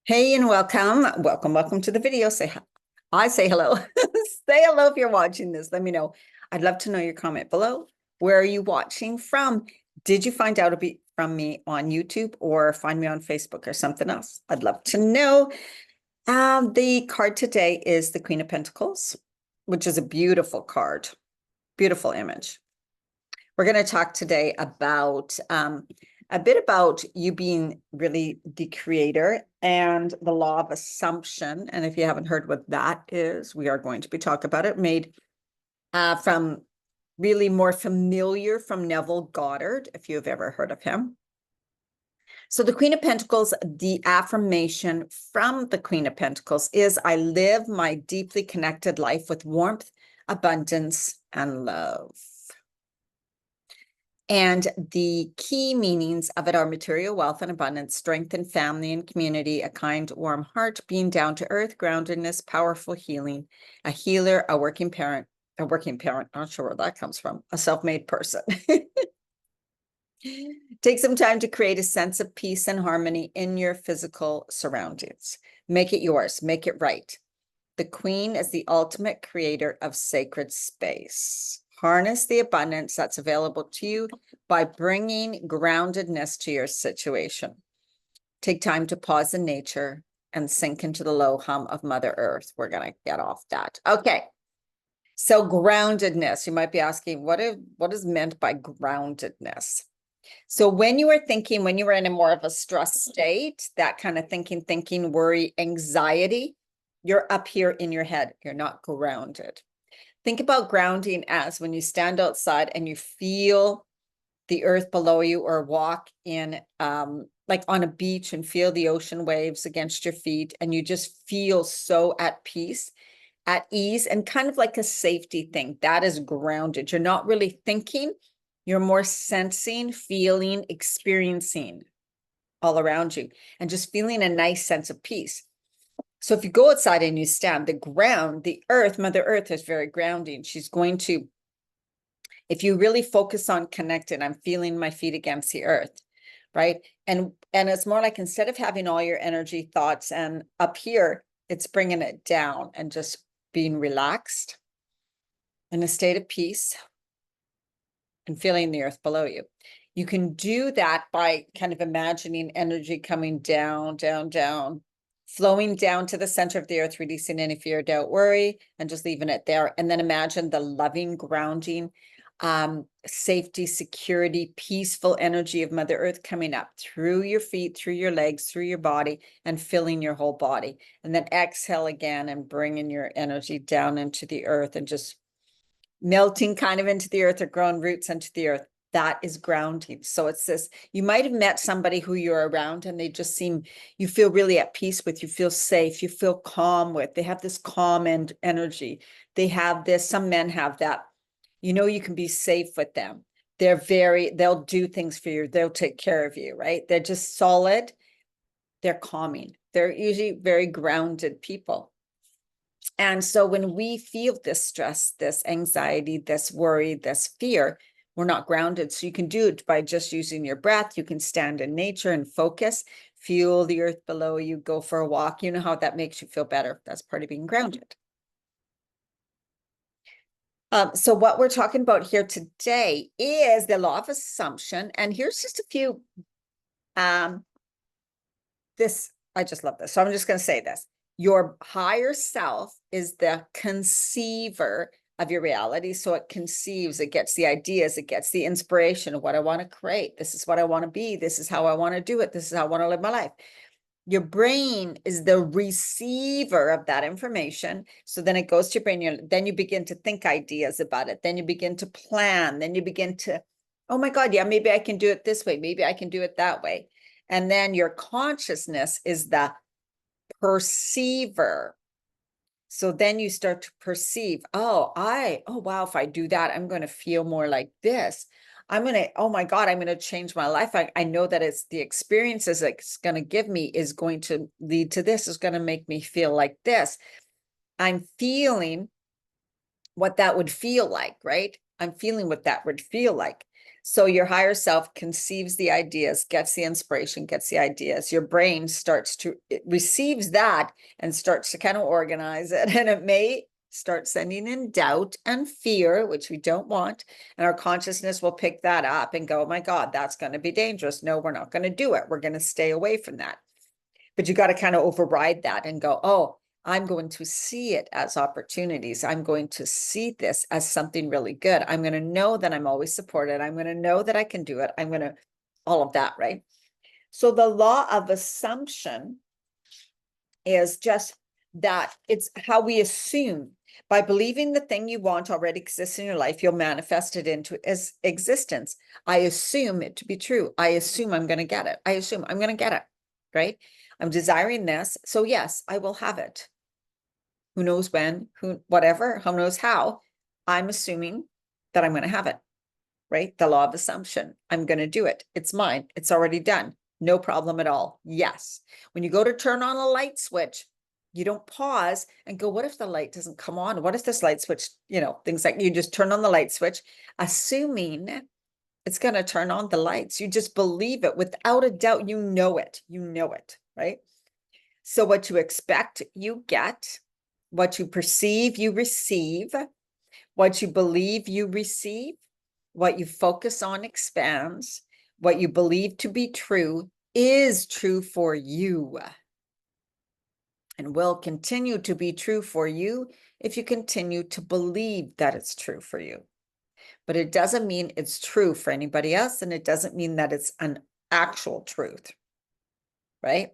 Hey and welcome. Welcome to the video. I say hello. Say hello if you're watching this. Let me know. I'd love to know your comment below. Where are you watching from? Did you find out a bit from me on YouTube or find me on Facebook or something else? I'd love to know. The card today is the Queen of Pentacles, which is a beautiful card, beautiful image. We're going to talk today about a bit about you being really the creator and the law of assumption. And if you haven't heard what that is, we are going to be talking about it, made from really more familiar from Neville Goddard, if you've ever heard of him. So the Queen of Pentacles, the affirmation from the Queen of Pentacles is, I live my deeply connected life with warmth, abundance, and love. And the key meanings of it are material wealth and abundance, strength and family and community, a kind, warm heart, being down to earth, groundedness, powerful healing, a healer, a working parent, not sure where that comes from, a self-made person. Take some time to create a sense of peace and harmony in your physical surroundings. Make it yours, make it right. The Queen is the ultimate creator of sacred space. Harness the abundance that's available to you by bringing groundedness to your situation. Take time to pause in nature and sink into the low hum of Mother Earth. We're going to get off that. Okay. So groundedness, you might be asking, what is meant by groundedness? So when you are thinking, when you were in a more of a stress state, that kind of thinking, worry, anxiety, you're up here in your head. You're not grounded. Think about grounding as when you stand outside and you feel the earth below you, or walk in like on a beach and feel the ocean waves against your feet, and you just feel so at peace, at ease, and kind of like a safety thing. That is grounded. You're not really thinking, you're more sensing, feeling, experiencing all around you, and just feeling a nice sense of peace. So if you go outside and you stand, the ground, the earth, Mother Earth is very grounding. She's going to, if you really focus on connected, I'm feeling my feet against the earth, right? And it's more like, instead of having all your energy, thoughts, and up here, it's bringing it down and just being relaxed in a state of peace and feeling the earth below you. You can do that by kind of imagining energy coming down, down, down, flowing down to the center of the earth, releasing any fear, doubt, worry, and just leaving it there. And then imagine the loving, grounding, safety, security, peaceful energy of Mother Earth coming up through your feet, through your legs, through your body, and filling your whole body. And then exhale again and bringing your energy down into the earth and just melting kind of into the earth, or growing roots into the earth. That is grounding. So it's this, you might have met somebody who you're around and they just seem, you feel really at peace with, you feel safe, you feel calm with, they have this calm and energy. They have this, some men have that, you can be safe with them. They'll do things for you. They'll take care of you, right? They're just solid. They're calming. They're usually very grounded people. And so when we feel this stress, this anxiety, this worry, this fear, we're not grounded. So you can do it by just using your breath. You can stand in nature and focus, feel the earth below you, go for a walk. You know how that makes you feel better. That's part of being grounded. So what we're talking about here today is the law of assumption. And here's just a few, I just love this. So I'm just going to say this. Your higher self is the conceiver of your reality. So it conceives, it gets the ideas, it gets the inspiration of what I want to create. This is what I want to be. This is how I want to do it. This is how I want to live my life. Your brain is the receiver of that information. So then it goes to your brain. Then you begin to think ideas about it. Then you begin to plan. Then you begin to, oh my God, yeah, maybe I can do it this way. Maybe I can do it that way. And then your consciousness is the perceiver. So then you start to perceive, oh wow, if I do that, I'm going to feel more like this. Oh my God, I'm going to change my life. I know that it's the experiences it's going to give me is going to lead to this, is going to make me feel like this. I'm feeling what that would feel like, right? I'm feeling what that would feel like. So your higher self conceives the ideas, gets the inspiration, gets the ideas. Your brain it receives that and starts to kind of organize it. And it may start sending in doubt and fear, which we don't want. And our consciousness will pick that up and go, oh my God, that's going to be dangerous. No, we're not going to do it. We're going to stay away from that. But you got to kind of override that and go, oh, I'm going to see it as opportunities. I'm going to see this as something really good. I'm going to know that I'm always supported. I'm going to know that I can do it. I'm going to, all of that, right? So the law of assumption is just that it's how we assume. By believing the thing you want already exists in your life, you'll manifest it into existence. I assume it to be true. I assume I'm going to get it. I assume I'm going to get it, right? I'm desiring this. So yes, I will have it. Who knows when, whatever, who knows how. I'm assuming that I'm going to have it, right? The law of assumption. I'm going to do it. It's mine. It's already done. No problem at all. Yes. When you go to turn on a light switch, you don't pause and go, what if the light doesn't come on? What if this light switch, things like you just turn on the light switch, assuming it's going to turn on the lights. You just believe it without a doubt. You know it, right? So what you expect, you get. What you perceive, you receive. What you believe, you receive. What you focus on expands. What you believe to be true is true for you. And will continue to be true for you if you continue to believe that it's true for you. But it doesn't mean it's true for anybody else, and it doesn't mean that it's an actual truth, right?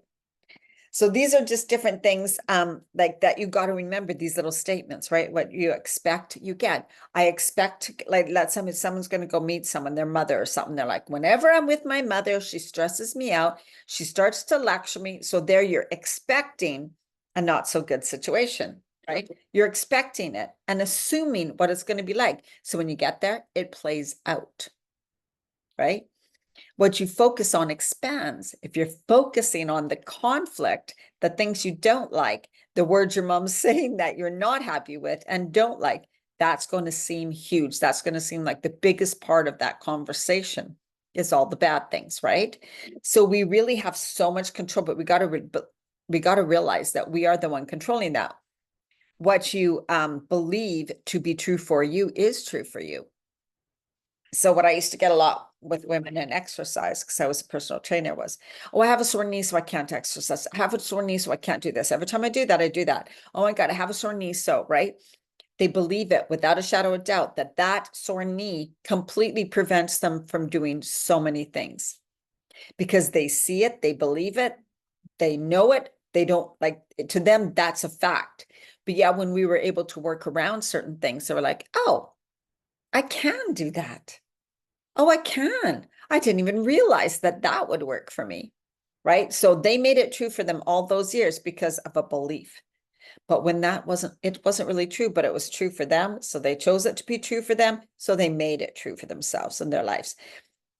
So these are just different things like that. You got to remember these little statements, right? What you expect, you get. I expect, like, someone's going to go meet someone, their mother or something. They're like, whenever I'm with my mother, she stresses me out. She starts to lecture me. So there you're expecting a not so good situation, right? You're expecting it and assuming what it's going to be like. So when you get there, it plays out, right? What you focus on expands. If you're focusing on the conflict, the things you don't like, the words your mom's saying that you're not happy with and don't like, that's going to seem huge. That's going to seem like the biggest part of that conversation is all the bad things, right? So we really have so much control, but we got to realize that we are the one controlling that. What you believe to be true for you is true for you. So what I used to get a lot with women in exercise, because I was a personal trainer, was, oh, I have a sore knee, so I can't exercise. I have a sore knee, so I can't do this. Every time I do that, I do that. Oh my God, I have a sore knee, so, right? They believe it without a shadow of doubt that that sore knee completely prevents them from doing so many things because they see it, they believe it, they know it, they don't, like, to them, that's a fact. But yeah, when we were able to work around certain things, they were like, oh, I can do that. Oh, I can. I didn't even realize that that would work for me, right? So they made it true for them all those years because of a belief. But when it wasn't really true, but it was true for them. So they chose it to be true for them. So they made it true for themselves in their lives.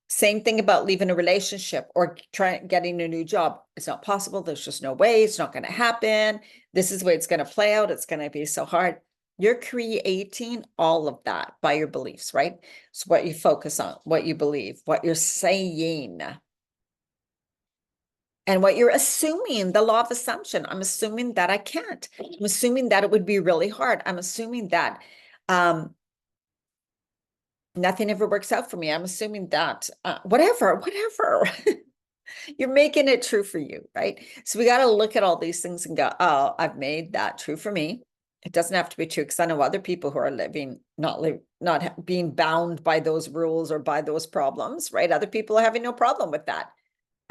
Same thing about leaving a relationship or getting a new job. It's not possible. There's just no way. It's not going to happen. This is the way it's going to play out. It's going to be so hard. You're creating all of that by your beliefs, right? So what you focus on, what you believe, what you're saying, and what you're assuming, the law of assumption. I'm assuming that I can't. I'm assuming that it would be really hard. I'm assuming that nothing ever works out for me. I'm assuming that whatever. You're making it true for you, right? So we got to look at all these things and go, oh, I've made that true for me. It doesn't have to be true because I know other people who are not being bound by those rules or by those problems, right? Other people are having no problem with that.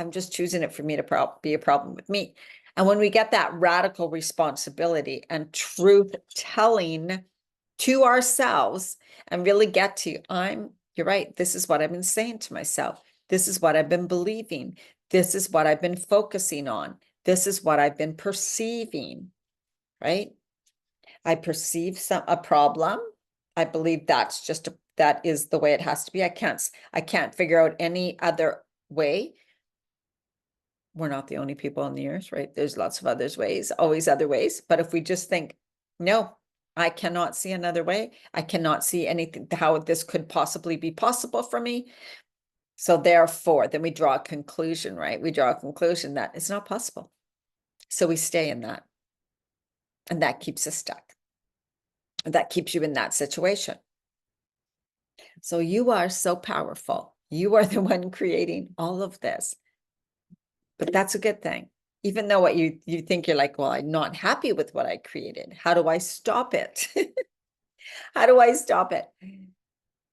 I'm just choosing it for me to be a problem with me. And when we get that radical responsibility and truth telling to ourselves and really get to, you're right. This is what I've been saying to myself. This is what I've been believing. This is what I've been focusing on. This is what I've been perceiving, right? I perceive a problem. I believe that is the way it has to be. I can't figure out any other way. We're not the only people on the earth, right? There's lots of always other ways. But if we just think, no, I cannot see another way. I cannot see anything, how this could possibly be possible for me. So therefore, then we draw a conclusion, right? We draw a conclusion that it's not possible. So we stay in that. And that keeps us stuck. That keeps you in that situation. So you are so powerful. You are the one creating all of this. But that's a good thing. Even though what you think you're like, well, I'm not happy with what I created. How do I stop it? How do I stop it?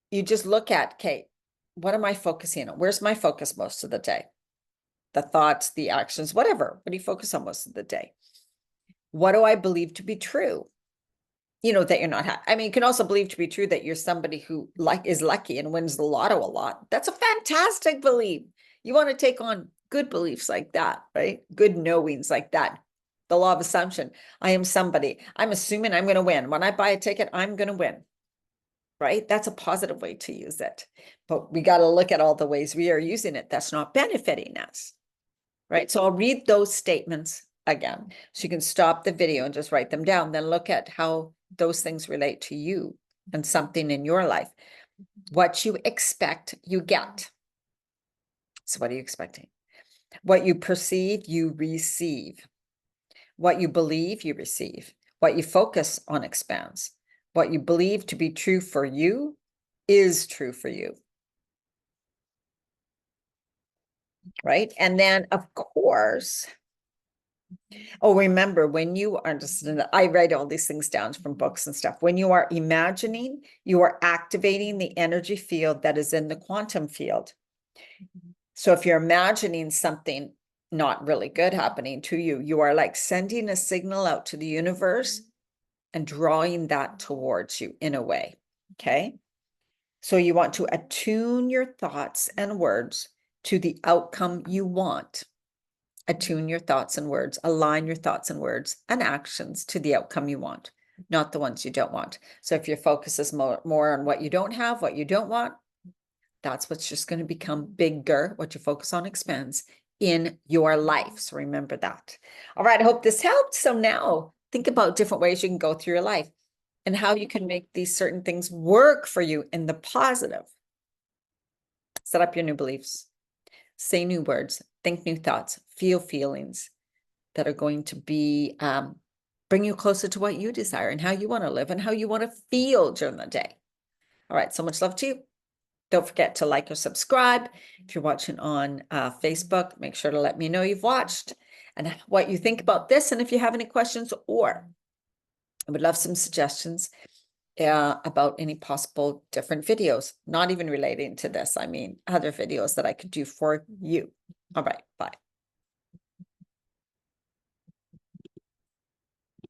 You just look at, okay, what am I focusing on? Where's my focus most of the day? The thoughts, the actions, whatever. What do you focus on most of the day? What do I believe to be true? You know, that you're not happy. I mean, you can also believe to be true that you're somebody who is lucky and wins the lotto a lot. That's a fantastic belief. You want to take on good beliefs like that, right? Good knowings like that. The law of assumption. I am somebody. I'm assuming I'm going to win. When I buy a ticket, I'm going to win. Right? That's a positive way to use it. But we got to look at all the ways we are using it that's not benefiting us. Right? So I'll read those statements again. So you can stop the video and just write them down. Then look at how those things relate to you and something in your life. What you expect, you get. So what are you expecting? What you perceive, you receive. What you believe, you receive. What you focus on expands. What you believe to be true for you is true for you. Right? And then, of course, oh, remember when you are just, I write all these things down from books and stuff. When you are imagining, you are activating the energy field that is in the quantum field. So if you're imagining something not really good happening to you, you are like sending a signal out to the universe and drawing that towards you in a way. Okay. So you want to attune your thoughts and words to the outcome you want. Attune your thoughts and words, align your thoughts and words and actions to the outcome you want, not the ones you don't want. So if your focus is more on what you don't have, what you don't want, that's what's just going to become bigger. What you focus on expands in your life. So remember that. All right. I hope this helped. So now think about different ways you can go through your life and how you can make these certain things work for you in the positive. Set up your new beliefs. Say new words, think new thoughts, feel feelings that are going to be bring you closer to what you desire and how you want to live and how you want to feel during the day. All right, so much love to you. Don't forget to like or subscribe. If you're watching on Facebook, make sure to let me know you've watched and what you think about this. And if you have any questions, or I would love some suggestions about any possible different videos, not even relating to this. I mean, other videos that I could do for you. All right, bye.